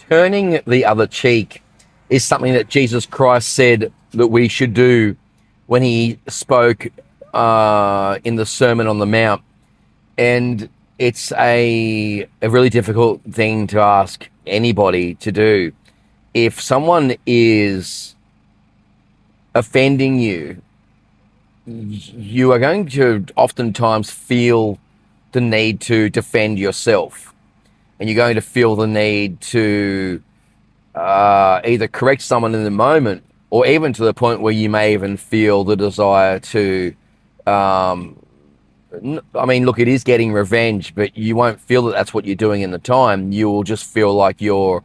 turning the other cheek is something that Jesus Christ said that we should do when he spoke in the Sermon on the Mount. And it's a really difficult thing to ask anybody to do. If someone is offending you, you are going to oftentimes feel the need to defend yourself. And you're going to feel the need to either correct someone in the moment, or even to the point where you may even feel the desire to, look, it is getting revenge, but you won't feel that that's what you're doing in the time. You will just feel like you're,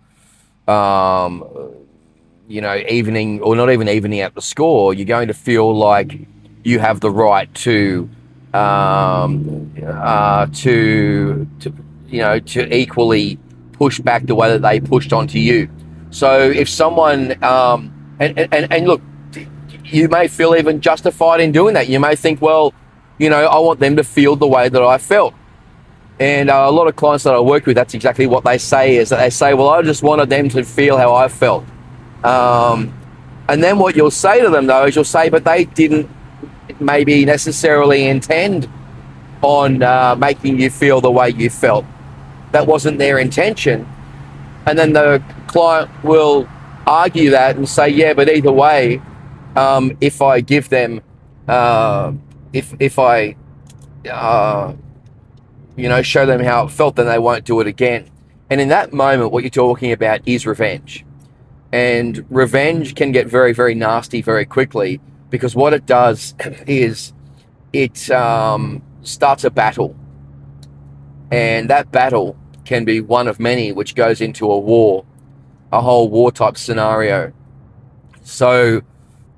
evening, or not even evening out the score. You're going to feel like you have the right to equally push back the way that they pushed onto you. So if someone, and look, you may feel even justified in doing that. You may think, well, I want them to feel the way that I felt. And a lot of clients that I work with, that's exactly what they say, is that they say, well, I just wanted them to feel how I felt. And then what you'll say to them, though, is you'll say, but they didn't maybe necessarily intend on making you feel the way you felt. That wasn't their intention. And then the client will argue that and say, yeah, but either way, if I give them, if I, show them how it felt, then they won't do it again. And in that moment, what you're talking about is revenge. And revenge can get very, very nasty very quickly, because what it does is it starts a battle. And that battle can be one of many which goes into a war, a whole war type scenario. So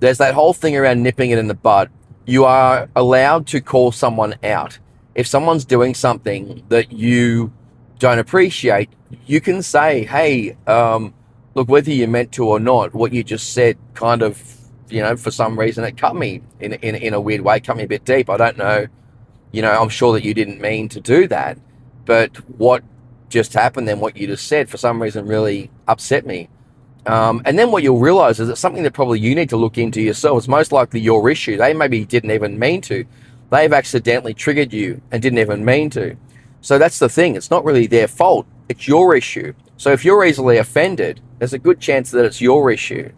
there's that whole thing around nipping it in the bud. You are allowed to call someone out. If someone's doing something that you don't appreciate, you can say, hey, look, whether you meant to or not, what you just said kind of, for some reason it cut me in a weird way, cut me a bit deep. I don't know, I'm sure that you didn't mean to do that, but what just happened then, what you just said, for some reason really upset me. And then what you'll realize is it's something that probably you need to look into yourself. It's most likely your issue. They maybe didn't even mean to. They've accidentally triggered you and didn't even mean to. So that's the thing. It's not really their fault. It's your issue. So if you're easily offended, there's a good chance that it's your issue.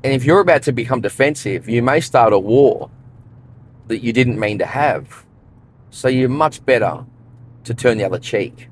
And if you're about to become defensive, you may start a war that you didn't mean to have. So you're much better to turn the other cheek.